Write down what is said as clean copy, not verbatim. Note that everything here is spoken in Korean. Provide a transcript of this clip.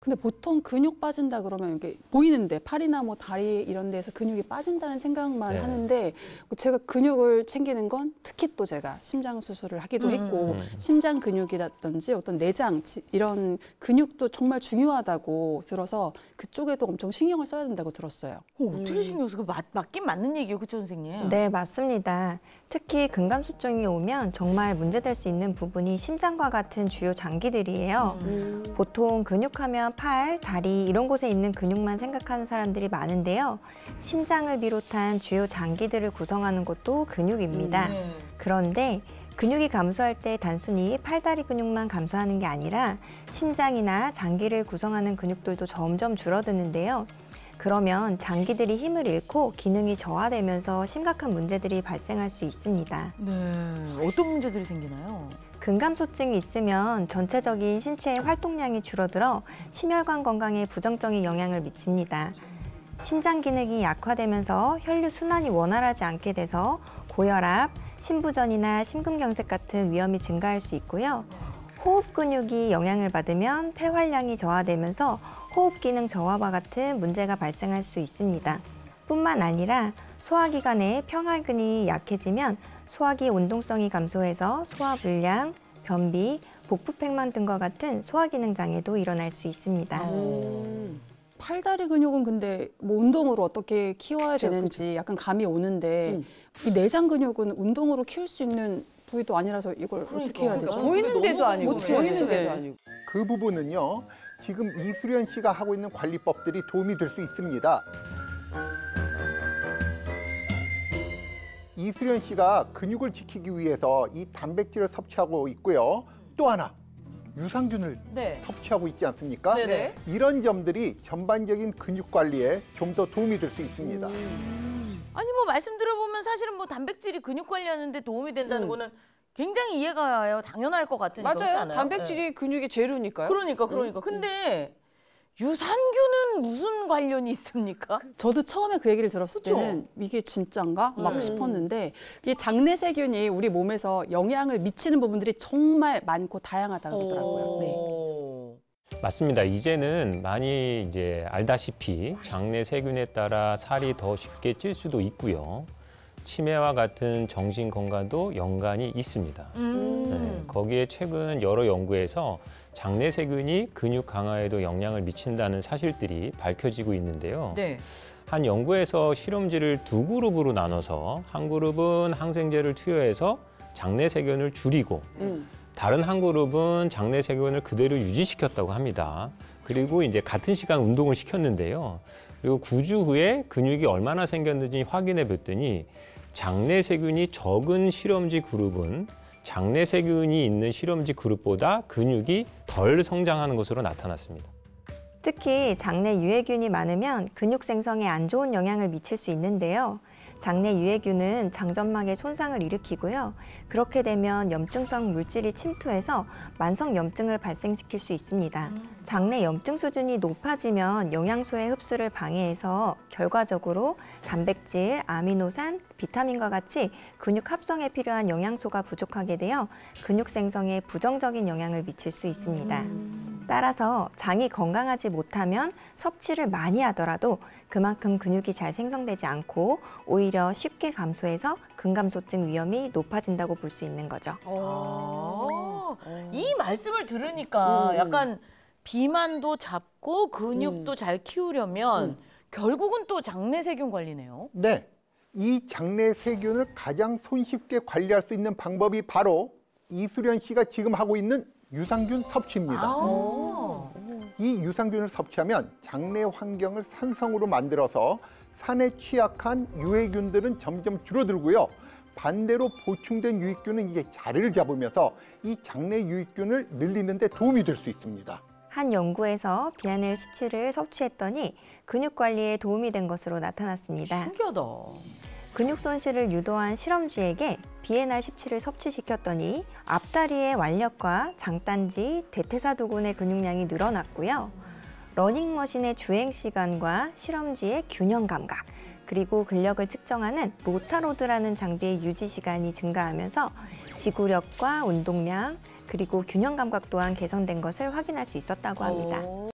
근데 보통 근육 빠진다 그러면 이게 보이는데 팔이나 뭐 다리 이런 데서 근육이 빠진다는 생각만 네. 하는데 제가 근육을 챙기는 건 특히 또 제가 심장 수술을 하기도 했고 심장 근육이라든지 어떤 내장 이런 근육도 정말 중요하다고 들어서 그쪽에도 엄청 신경을 써야 된다고 들었어요. 어떻게 신경 쓰고 맞긴 맞는 얘기예요, 그쵸 선생님? 네, 맞습니다. 특히 근감소증이 오면 정말 문제될 수 있는 부분이 심장과 같은 주요 장기들이에요. 보통 근육하면 팔, 다리 이런 곳에 있는 근육만 생각하는 사람들이 많은데요. 심장을 비롯한 주요 장기들을 구성하는 것도 근육입니다. 그런데 근육이 감소할 때 단순히 팔다리 근육만 감소하는 게 아니라 심장이나 장기를 구성하는 근육들도 점점 줄어드는데요. 그러면 장기들이 힘을 잃고 기능이 저하되면서 심각한 문제들이 발생할 수 있습니다. 네, 어떤 문제들이 생기나요? 근감소증이 있으면 전체적인 신체의 활동량이 줄어들어 심혈관 건강에 부정적인 영향을 미칩니다. 심장 기능이 약화되면서 혈류 순환이 원활하지 않게 돼서 고혈압, 심부전이나 심근경색 같은 위험이 증가할 수 있고요. 호흡 근육이 영향을 받으면 폐활량이 저하되면서 호흡 기능 저하와 같은 문제가 발생할 수 있습니다. 뿐만 아니라 소화기관의 평활근이 약해지면 소화기 운동성이 감소해서 소화불량, 변비, 복부팽만 등과 같은 소화기능 장애도 일어날 수 있습니다. 팔다리 근육은 근데 뭐 운동으로 어떻게 키워야 되는지 약간 감이 오는데 이 내장 근육은 운동으로 키울 수 있는 부위도 아니라서 이걸 어떻게 해야 되죠? 보이는 데도 아니고 어떻게 해야 되죠? 보이는 데도 아니고. 그 부분은요, 지금 이수련 씨가 하고 있는 관리법들이 도움이 될 수 있습니다. 이수련 씨가 근육을 지키기 위해서 이 단백질을 섭취하고 있고요. 또 하나, 유산균을 섭취하고 있지 않습니까? 네네. 이런 점들이 전반적인 근육 관리에 좀 더 도움이 될 수 있습니다. 아니 뭐 말씀 들어보면 사실은 뭐 단백질이 근육 관리하는 데 도움이 된다는 거는 굉장히 이해가 와요. 당연할 것 같으니까. 그렇지 맞아요. 않아요? 단백질이 근육의 재료니까요. 그러니까. 근데 유산균은 무슨 관련이 있습니까? 저도 처음에 그 얘기를 들었을 때는 이게 진짠가 막 싶었는데 이 장내 세균이 우리 몸에서 영향을 미치는 부분들이 정말 많고 다양하다고 그러더라고요. 네. 맞습니다. 이제는 많이 이제 알다시피 장내 세균에 따라 살이 더 쉽게 찔 수도 있고요. 치매와 같은 정신 건강도 연관이 있습니다. 네, 거기에 최근 여러 연구에서 장내 세균이 근육 강화에도 영향을 미친다는 사실들이 밝혀지고 있는데요. 네. 한 연구에서 실험지를 두 그룹으로 나눠서 한 그룹은 항생제를 투여해서 장내 세균을 줄이고 다른 한 그룹은 장내 세균을 그대로 유지시켰다고 합니다. 그리고 이제 같은 시간 운동을 시켰는데요. 그리고 9주 후에 근육이 얼마나 생겼는지 확인해 봤더니 장내 세균이 적은 실험지 그룹은 장내 세균이 있는 실험지 그룹보다 근육이 덜 성장하는 것으로 나타났습니다. 특히 장내 유해균이 많으면 근육 생성에 안 좋은 영향을 미칠 수 있는데요. 장내 유해균은 장점막에 손상을 일으키고요. 그렇게 되면 염증성 물질이 침투해서 만성 염증을 발생시킬 수 있습니다. 장내 염증 수준이 높아지면 영양소의 흡수를 방해해서 결과적으로 단백질, 아미노산, 비타민과 같이 근육 합성에 필요한 영양소가 부족하게 되어 근육 생성에 부정적인 영향을 미칠 수 있습니다. 따라서 장이 건강하지 못하면 섭취를 많이 하더라도 그만큼 근육이 잘 생성되지 않고 오히려 쉽게 감소해서 근감소증 위험이 높아진다고 볼 수 있는 거죠. 이 말씀을 들으니까 약간 비만도 잡고 근육도 잘 키우려면 결국은 또 장내 세균 관리네요. 네, 이 장내 세균을 가장 손쉽게 관리할 수 있는 방법이 바로 이수련 씨가 지금 하고 있는 유산균 섭취입니다. 이 유산균을 섭취하면 장내 환경을 산성으로 만들어서 산에 취약한 유해균들은 점점 줄어들고요. 반대로 보충된 유익균은 이제 자리를 잡으면서 이 장내 유익균을 늘리는 데 도움이 될 수 있습니다. 한 연구에서 BNL17을 섭취했더니 근육 관리에 도움이 된 것으로 나타났습니다. 신기하다. 근육 손실을 유도한 실험쥐에게 BNR17을 섭취시켰더니 앞다리의 완력과 장단지, 대퇴사두근의 근육량이 늘어났고요. 러닝머신의 주행 시간과 실험쥐의 균형 감각, 그리고 근력을 측정하는 로타로드라는 장비의 유지 시간이 증가하면서 지구력과 운동량, 그리고 균형 감각 또한 개선된 것을 확인할 수 있었다고 합니다.